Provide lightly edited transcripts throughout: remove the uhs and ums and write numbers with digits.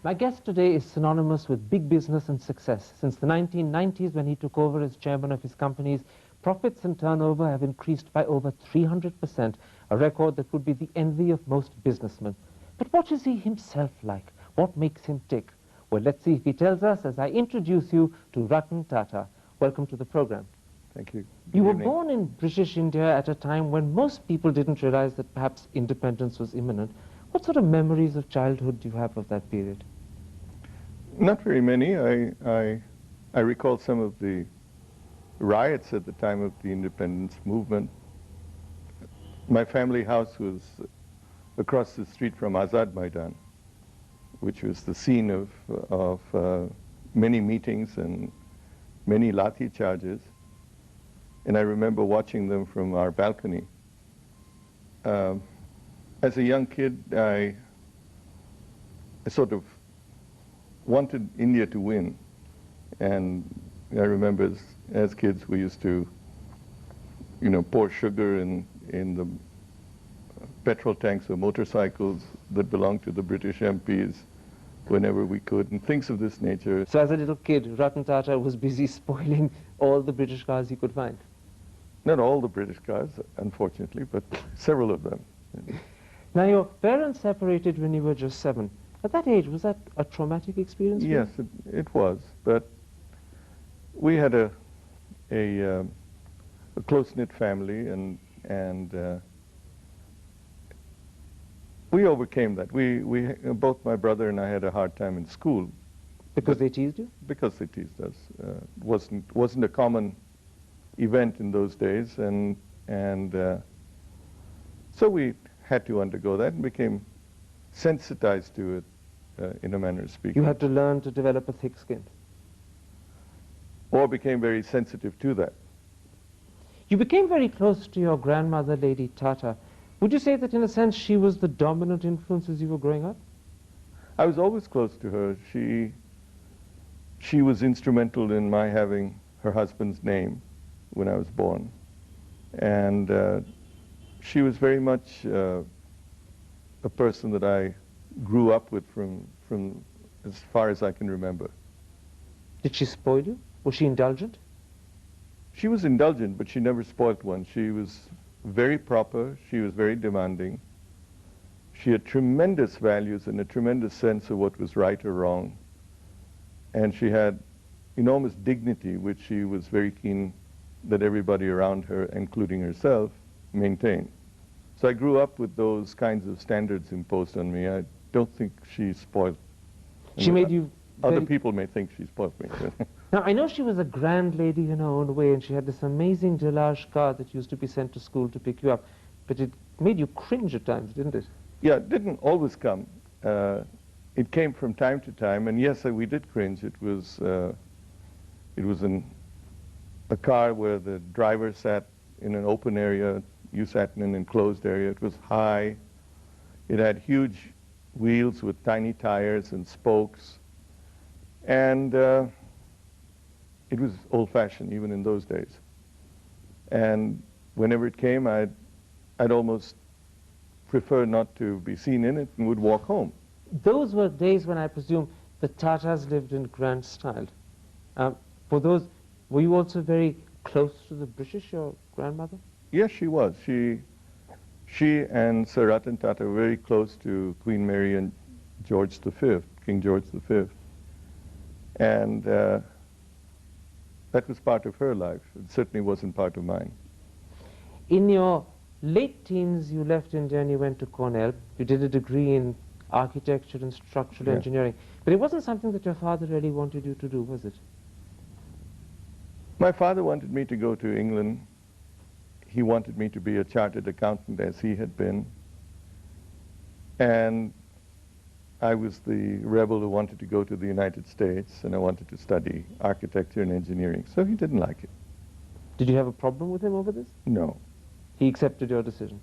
My guest today is synonymous with big business and success. Since the 1990s, when he took over as chairman of his companies, profits and turnover have increased by over 300%, a record that would be the envy of most businessmen. But what is he himself like? What makes him tick? Well, let's see if he tells us as I introduce you to Ratan Tata. Welcome to the program. Thank you. You were born in British India at a time when most people didn't realize that perhaps independence was imminent. What sort of memories of childhood do you have of that period? Not very many. I recall some of the riots at the time of the independence movement. My family house was across the street from Azad Maidan, which was the scene of many meetings and many lathi charges. And I remember watching them from our balcony. As a young kid, I sort of wanted India to win. And I remember as kids we used to, pour sugar in the petrol tanks of motorcycles that belonged to the British MPs whenever we could, and things of this nature. So as a little kid, Ratan Tata was busy spoiling all the British cars he could find? Not all the British cars, unfortunately, but several of them. Now, your parents separated when you were just 7. At that age, was that a traumatic experience for you? Yes, it was, but we had a close-knit family, and we overcame that. Both my brother and I had a hard time in school. Because they teased you? Because they teased us. Wasn't a common event in those days, and so we had to undergo that and became sensitized to it, in a manner of speaking. You had to learn to develop a thick skin. Or became very sensitive to that. You became very close to your grandmother, Lady Tata. Would you say that in a sense she was the dominant influence as you were growing up? I was always close to her. She was instrumental in my having her husband's name when I was born. And she was very much a person that I grew up with from as far as I can remember. Did she spoil you? Was she indulgent? She was indulgent, but she never spoilt one. She was very proper. She was very demanding. She had tremendous values and a tremendous sense of what was right or wrong. And she had enormous dignity, which she was very keen that everybody around her, including herself, maintain. So I grew up with those kinds of standards imposed on me. I don't think she spoiled. She made you... Other people may think she spoiled me. Now, I know she was a grand lady in her own way, and she had this amazing Delage car that used to be sent to school to pick you up. But it made you cringe at times, didn't it? Yeah, it didn't always come. It came from time to time, and yes, we did cringe. It was in a car where the driver sat in an open area. You sat in an enclosed area. It was high. It had huge wheels with tiny tires and spokes. And it was old-fashioned even in those days. And whenever it came, I'd almost prefer not to be seen in it and would walk home. Those were days when I presume the Tatas lived in grand style. For those, were you also very close to the British, your grandmother? Yes, she was. She and Sir Ratan Tata were very close to Queen Mary and George V, King George V. And that was part of her life. It certainly wasn't part of mine. In your late teens, you left India and you went to Cornell. You did a degree in architecture and structural engineering. But it wasn't something that your father really wanted you to do, was it? My father wanted me to go to England. He wanted me to be a chartered accountant, as he had been. And I was the rebel who wanted to go to the United States, and I wanted to study architecture and engineering. So he didn't like it. Did you have a problem with him over this? No. He accepted your decision?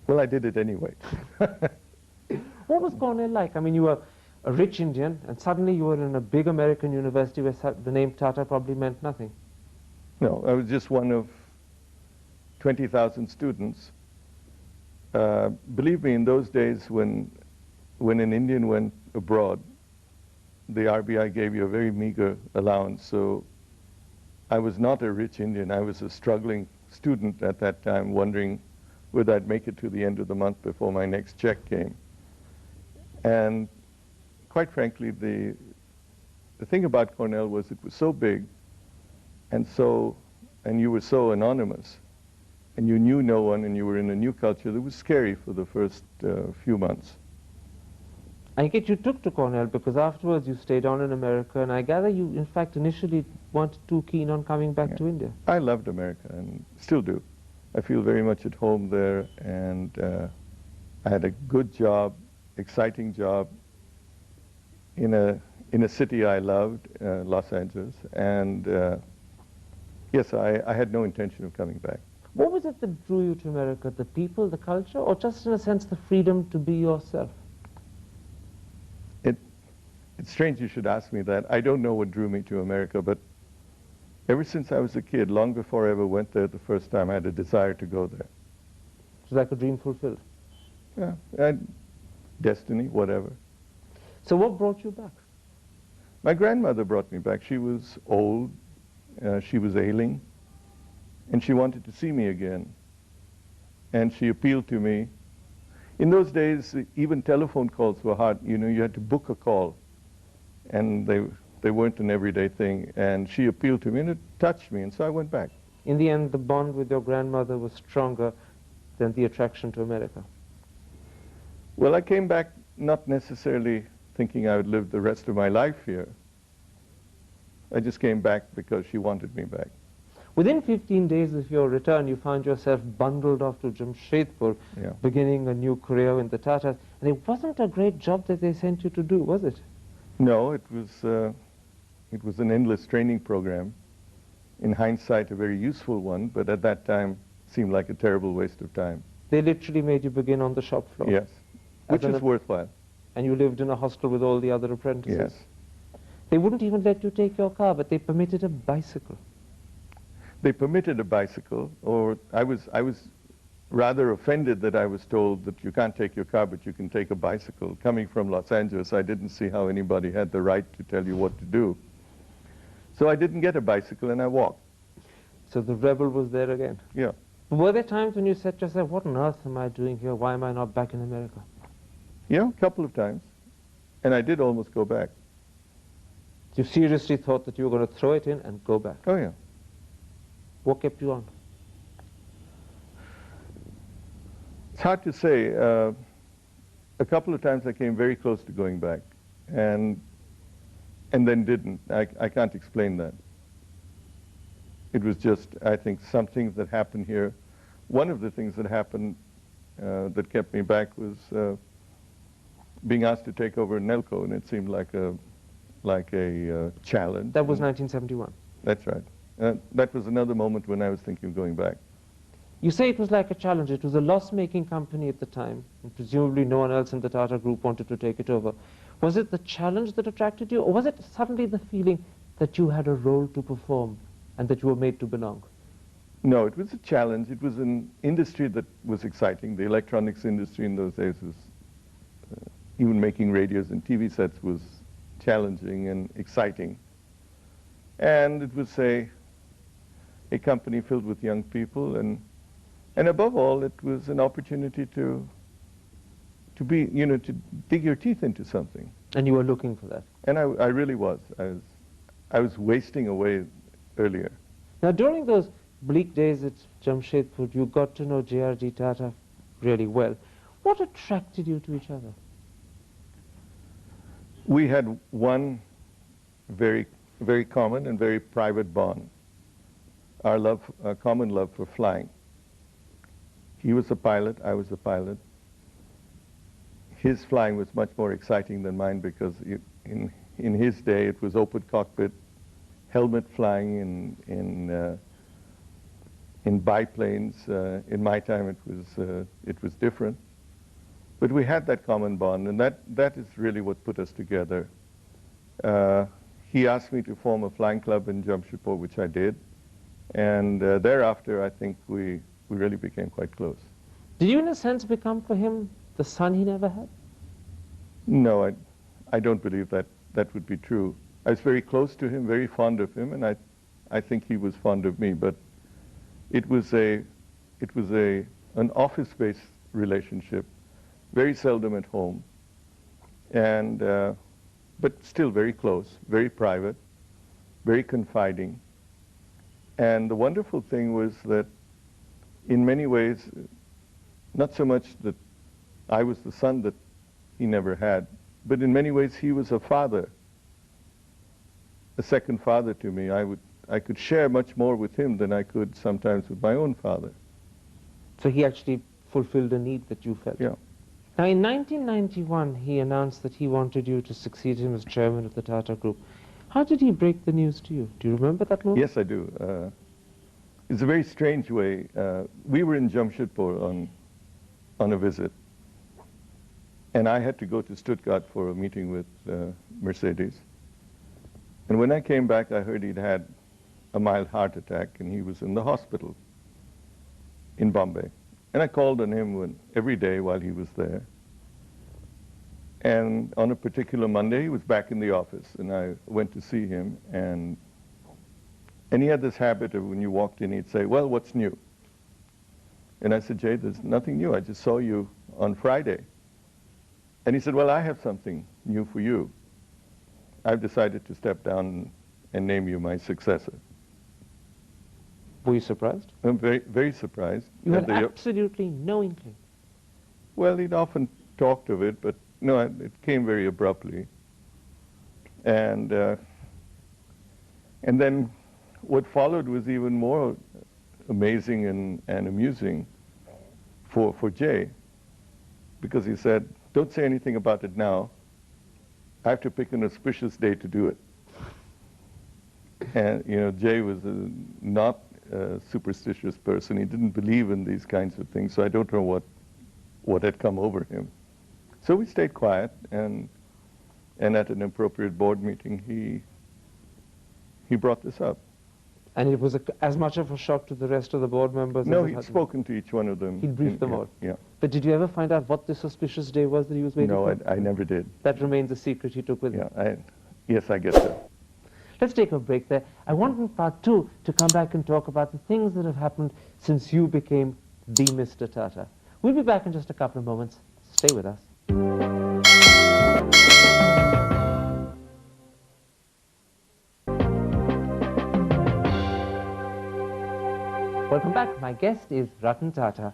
Well, I did it anyway. What was Cornell like? I mean, you were a rich Indian, and suddenly you were in a big American university where the name Tata probably meant nothing. No, I was just one of 20,000 students. Believe me, in those days when when an Indian went abroad, the RBI gave you a very meager allowance. So I was not a rich Indian. I was a struggling student at that time, wondering whether I'd make it to the end of the month before my next check came. And quite frankly, the thing about Cornell was it was so big and you were so anonymous, and you knew no one, and you were in a new culture that was scary for the first few months. I get you took to Cornell because afterwards you stayed on in America, and I gather you, in fact, initially weren't too keen on coming back to India. I loved America and still do. I feel very much at home there, and I had a good job, exciting job in a city I loved, Los Angeles, and yes, I had no intention of coming back. What was it that drew you to America? The people, the culture, or just in a sense the freedom to be yourself? It's strange you should ask me that. I don't know what drew me to America, but ever since I was a kid, long before I ever went there the first time, I had a desire to go there. It was like a dream fulfilled. Yeah, and destiny, whatever. So what brought you back? My grandmother brought me back. She was old, she was ailing, and she wanted to see me again. And she appealed to me. In those days, even telephone calls were hard. You know, you had to book a call, and they weren't an everyday thing. And she appealed to me, and it touched me, and so I went back. In the end, the bond with your grandmother was stronger than the attraction to America. Well, I came back not necessarily thinking I would live the rest of my life here. I just came back because she wanted me back. Within 15 days of your return, you found yourself bundled off to Jamshedpur, beginning a new career in the Tatas. And it wasn't a great job that they sent you to do, was it? No, it was an endless training program. In hindsight, a very useful one, but at that time, seemed like a terrible waste of time. They literally made you begin on the shop floor. Yes, which is worthwhile. And you lived in a hostel with all the other apprentices. Yes. They wouldn't even let you take your car, but they permitted a bicycle. They permitted a bicycle, or I was rather offended that I was told that you can't take your car, but you can take a bicycle. Coming from Los Angeles, I didn't see how anybody had the right to tell you what to do. So I didn't get a bicycle, and I walked. So the rebel was there again. Yeah. Were there times when you said to yourself, what on earth am I doing here? Why am I not back in America? Yeah, a couple of times. And I did almost go back. You seriously thought that you were going to throw it in and go back? Oh, yeah. What kept you on? It's hard to say. A couple of times I came very close to going back, and then didn't. I can't explain that. It was just, I think, something that happened here. One of the things that happened that kept me back was being asked to take over Nelco, and it seemed like a challenge. That was 1971. That's right. That was another moment when I was thinking of going back. You say it was like a challenge. It was a loss-making company at the time, and presumably no one else in the Tata Group wanted to take it over. Was it the challenge that attracted you, or was it suddenly the feeling that you had a role to perform and that you were made to belong? No, it was a challenge. It was an industry that was exciting. The electronics industry in those days was, even making radios and TV sets was challenging and exciting. And it was a company filled with young people, and above all, it was an opportunity to be, you know, to dig your teeth into something. And you were looking for that. And I really was. I was wasting away earlier. Now, during those bleak days at Jamshedpur, you got to know J.R.D. Tata really well. What attracted you to each other? We had one very common and very private bond. Our common love for flying. He was a pilot, I was a pilot. His flying was much more exciting than mine because in his day it was open cockpit, helmet flying in biplanes. In my time it was different. But we had that common bond, and that is really what put us together. He asked me to form a flying club in Jamshedpur, which I did. And thereafter, I think we really became quite close. Did you, in a sense, become for him the son he never had? No, I don't believe that that would be true. I was very close to him, very fond of him, and I think he was fond of me. But it was an office-based relationship, very seldom at home, and but still very close, very private, very confiding. And the wonderful thing was that, in many ways, not so much that I was the son that he never had, but in many ways he was a father, a second father to me. I could share much more with him than I could sometimes with my own father. So he actually fulfilled a need that you felt. Yeah. Now, in 1991, he announced that he wanted you to succeed him as chairman of the Tata Group. How did he break the news to you? Do you remember that moment? Yes, I do. It's a very strange way. We were in Jamshedpur on a visit, and I had to go to Stuttgart for a meeting with Mercedes. And when I came back, I heard he'd had a mild heart attack, and he was in the hospital in Bombay. And I called on him every day while he was there. And on a particular Monday, he was back in the office, and I went to see him, and he had this habit of when you walked in, he'd say, "Well, what's new?" And I said, "Jay, there's nothing new. I just saw you on Friday." And he said, "Well, I have something new for you. I've decided to step down and name you my successor." Were you surprised? I'm very, very surprised. You had absolutely no inkling. Well, he'd often talked of it, but no, it came very abruptly. And then what followed was even more amazing and amusing for Jay, because he said, "Don't say anything about it now. I have to pick an auspicious day to do it." And, you know, Jay was not a superstitious person. He didn't believe in these kinds of things, so I don't know what had come over him. So we stayed quiet, and at an appropriate board meeting, he brought this up. And it was as much of a shock to the rest of the board members? No, he'd spoken to each one of them. He'd briefed them all? Yeah. But did you ever find out what this auspicious day was that he was waiting for? No, I never did. That remains a secret he took with him? Yeah, yes, I guess so. Let's take a break there. I want in part two to come back and talk about the things that have happened since you became the Mr. Tata. We'll be back in just a couple of moments. Stay with us. Welcome back. My guest is Ratan Tata.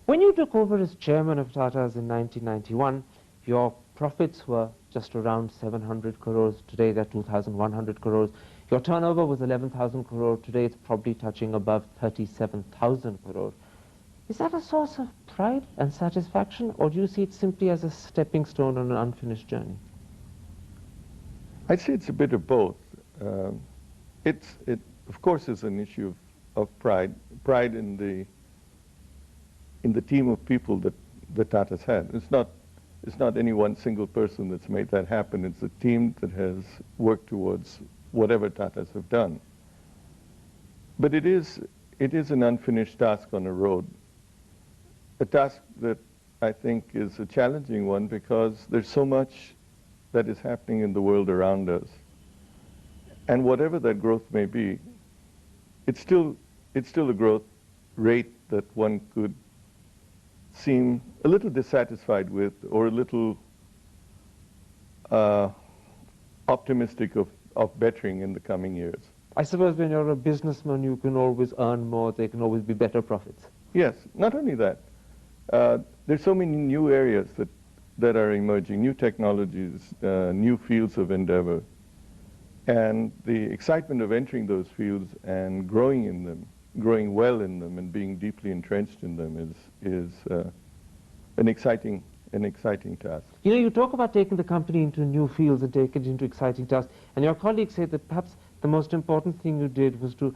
When you took over as chairman of Tata's in 1991, your profits were just around 700 crores. Today they're 2,100 crores. Your turnover was 11,000 crores. Today it's probably touching above 37,000 crores. Is that a source of pride and satisfaction, or do you see it simply as a stepping stone on an unfinished journey? I'd say it's a bit of both. It of course is an issue of pride in the team of people that the Tatas had. It's not any one single person that's made that happen. It's a team that has worked towards whatever Tatas have done. But it is an unfinished task on a road. A task that I think is a challenging one, because there's so much that is happening in the world around us. And whatever that growth may be, it's still a growth rate that one could seem a little dissatisfied with, or a little optimistic of bettering in the coming years. I suppose when you're a businessman, you can always earn more. There can always be better profits. Yes, not only that. There's so many new areas that are emerging, new technologies, new fields of endeavor. And the excitement of entering those fields and growing in them, growing well in them, and being deeply entrenched in them is an exciting task. You know, you talk about taking the company into new fields and taking it into exciting tasks, and your colleagues say that perhaps the most important thing you did was to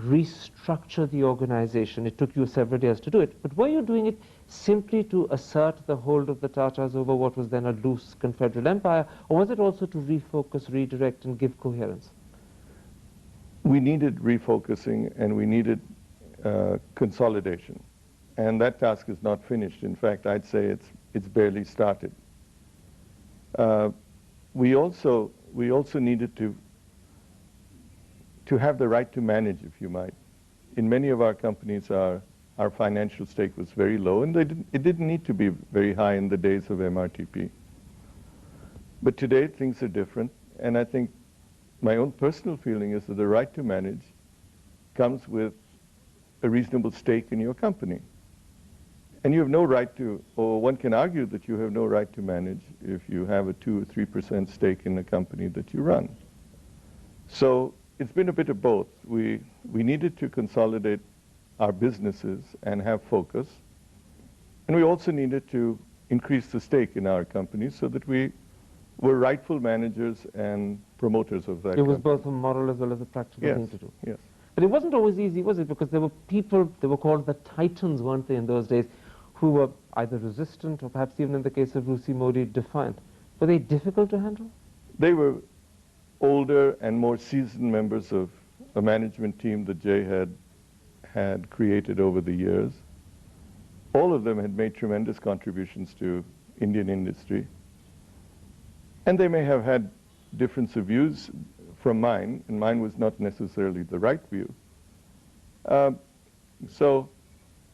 restructure the organization. It took you several years to do it, but were you doing it simply to assert the hold of the Tatas over what was then a loose confederal empire, or was it also to refocus, redirect, and give coherence? We needed refocusing, and we needed consolidation. And that task is not finished. In fact, I'd say it's barely started. Uh, we also needed to have the right to manage, if you might. In many of our companies, our financial stake was very low, and it didn't need to be very high in the days of MRTP. But today, things are different, and I think my own personal feeling is that the right to manage comes with a reasonable stake in your company. And you have no right to, or one can argue that you have no right to manage if you have a 2 or 3% stake in a company that you run. So it's been a bit of both. We needed to consolidate our businesses and have focus. And we also needed to increase the stake in our company so that we were rightful managers and promoters of that It was company. both a moral as well as a practical thing to do. Yes. But it wasn't always easy, was it? Because there were people, they were called the titans, weren't they, in those days, who were either resistant or perhaps even in the case of Rusi Modi, defiant. Were they difficult to handle? They were older and more seasoned members of a management team that Jay had created over the years. All of them had made tremendous contributions to Indian industry. And they may have had difference of views from mine, and mine was not necessarily the right view. So,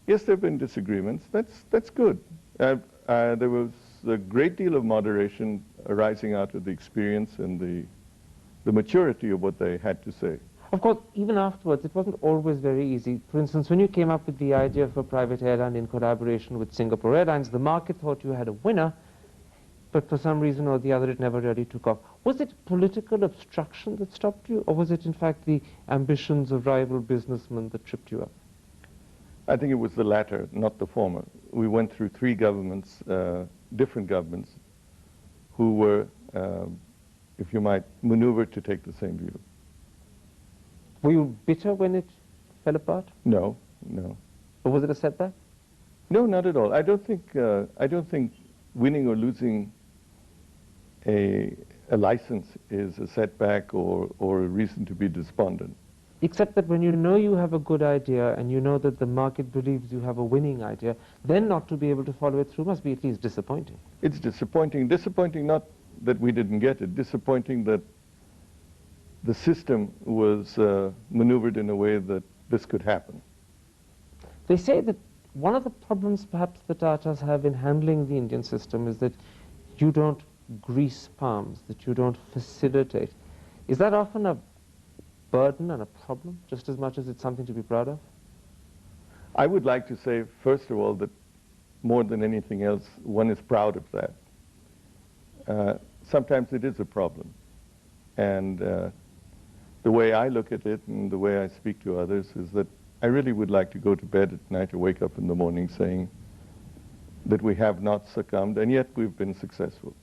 yes, there have been disagreements. That's good. There was a great deal of moderation arising out of the experience and the maturity of what they had to say. Of course, even afterwards, it wasn't always very easy. For instance, when you came up with the idea of a private airline in collaboration with Singapore Airlines, the market thought you had a winner, but for some reason or the other, it never really took off. Was it political obstruction that stopped you, or was it, in fact, the ambitions of rival businessmen that tripped you up? I think it was the latter, not the former. We went through 3 governments, different governments, who were, if you might, maneuvered to take the same view. Were you bitter when it fell apart? No. Or was it a setback? No, not at all. I don't think winning or losing a license is a setback or a reason to be despondent. Except that when you know you have a good idea and you know that the market believes you have a winning idea, then not to be able to follow it through must be at least disappointing. It's disappointing. Disappointing not that we didn't get it, disappointing that the system was maneuvered in a way that this could happen. They say that one of the problems perhaps the Tatas have in handling the Indian system is that you don't grease palms, that you don't facilitate. Is that often a burden and a problem, just as much as it's something to be proud of? I would like to say, first of all, that more than anything else, one is proud of that. Sometimes it is a problem. And the way I look at it and the way I speak to others is that I really would like to go to bed at night or wake up in the morning saying that we have not succumbed, and yet we've been successful.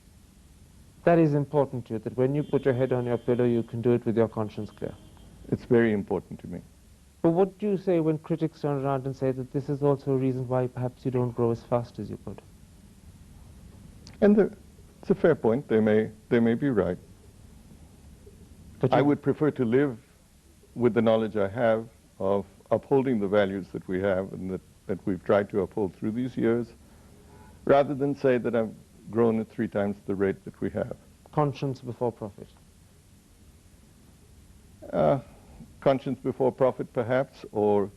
That is important to you, that when you put your head on your pillow, you can do it with your conscience clear. It's very important to me. But what do you say when critics turn around and say that this is also a reason why perhaps you don't grow as fast as you could? And it's a fair point. They may be right. But I would prefer to live with the knowledge I have of upholding the values that we have and that we've tried to uphold through these years, rather than say that I've grown at 3 times the rate that we have. Conscience before profit. Conscience before profit, perhaps, or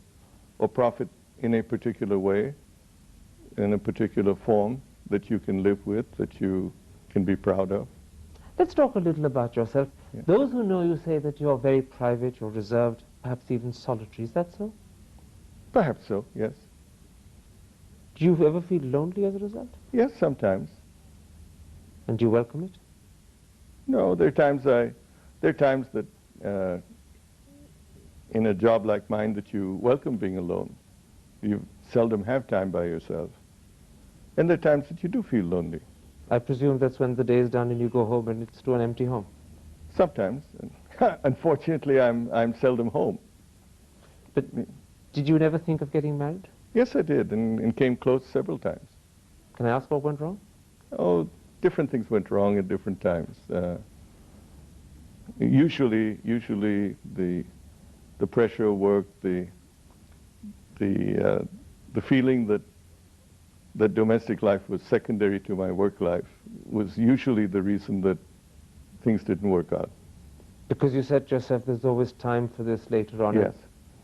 profit in a particular way, in a particular form that you can live with, that you can be proud of. Let's talk a little about yourself. Yeah. Those who know you say that you're very private, you're reserved, perhaps even solitary. Is that so? Perhaps so, yes. Do you ever feel lonely as a result? Yes, sometimes. And do you welcome it? No, there are times that in a job like mine that you welcome being alone. You seldom have time by yourself. And there are times that you do feel lonely. I presume that's when the day is done and you go home and it's to an empty home. Sometimes. Unfortunately, I'm seldom home. But did you never think of getting married? Yes, I did, and came close several times. Can I ask what went wrong? Oh, different things went wrong at different times. Usually the pressure of work, the feeling that that domestic life was secondary to my work life was usually the reason that things didn't work out. Because you said to yourself, there's always time for this later on. Yes,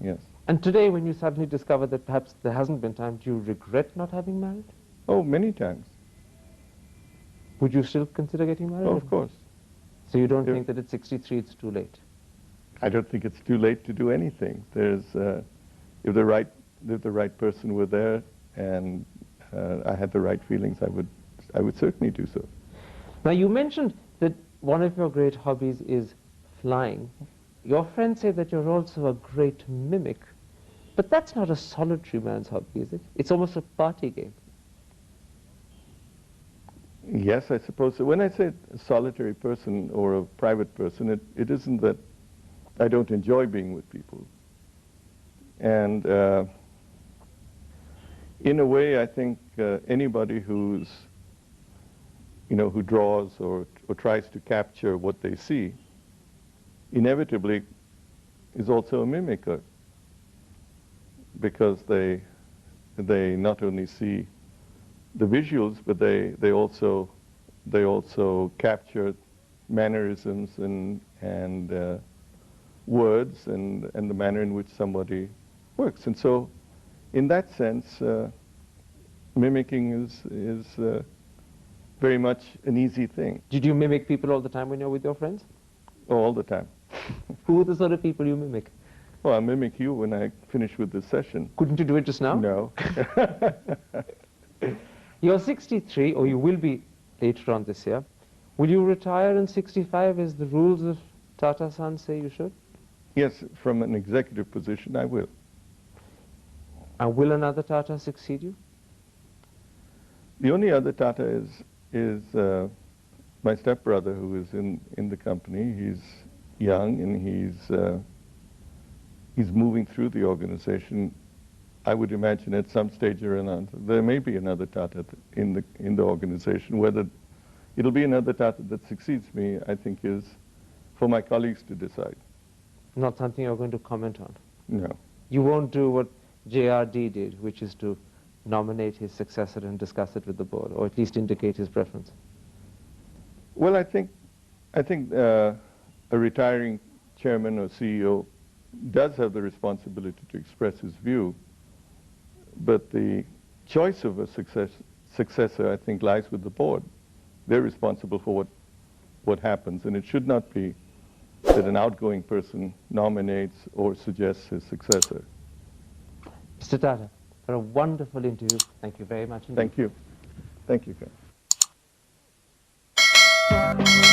yes. And today, when you suddenly discover that perhaps there hasn't been time, do you regret not having married? Oh, many times. Would you still consider getting married? Oh, of course. So you don't Yeah. think that at 63 it's too late? I don't think it's too late to do anything. There's, if the right person were there and I had the right feelings, I would certainly do so. Now, you mentioned that one of your great hobbies is flying. Your friends say that you're also a great mimic. But that's not a solitary man's hobby, is it? It's almost a party game. Yes, I suppose so. When I say a solitary person or a private person, it isn't that I don't enjoy being with people. And in a way, I think anybody who draws or tries to capture what they see, inevitably is also a mimicker, because they not only see the visuals, but they also capture mannerisms and words and the manner in which somebody works. And so, in that sense, mimicking is very much an easy thing. Did you mimic people all the time when you're with your friends? Oh, all the time. Who are the sort of people you mimic? Well, I mimic you when I finish with this session. Couldn't you do it just now? No. You're 63, or you will be later on this year. Will you retire in 65 as the rules of Tata Sons say you should? Yes, from an executive position, I will. And will another Tata succeed you? The only other Tata is my stepbrother, who is in the company. He's young and he's moving through the organization. I would imagine at some stage or another there may be another Tata in the organization. Whether it'll be another Tata that succeeds me, I think, is for my colleagues to decide. Not something you're going to comment on? No. You won't do what JRD did, which is to nominate his successor and discuss it with the board, or at least indicate his preference? Well, I think a retiring chairman or CEO does have the responsibility to express his view, but the choice of a successor, I think, lies with the board. They're responsible for what happens, and it should not be that an outgoing person nominates or suggests his successor. Mr. Tata, for a wonderful interview. Thank you very much indeed. Thank you. Thank you, Ken.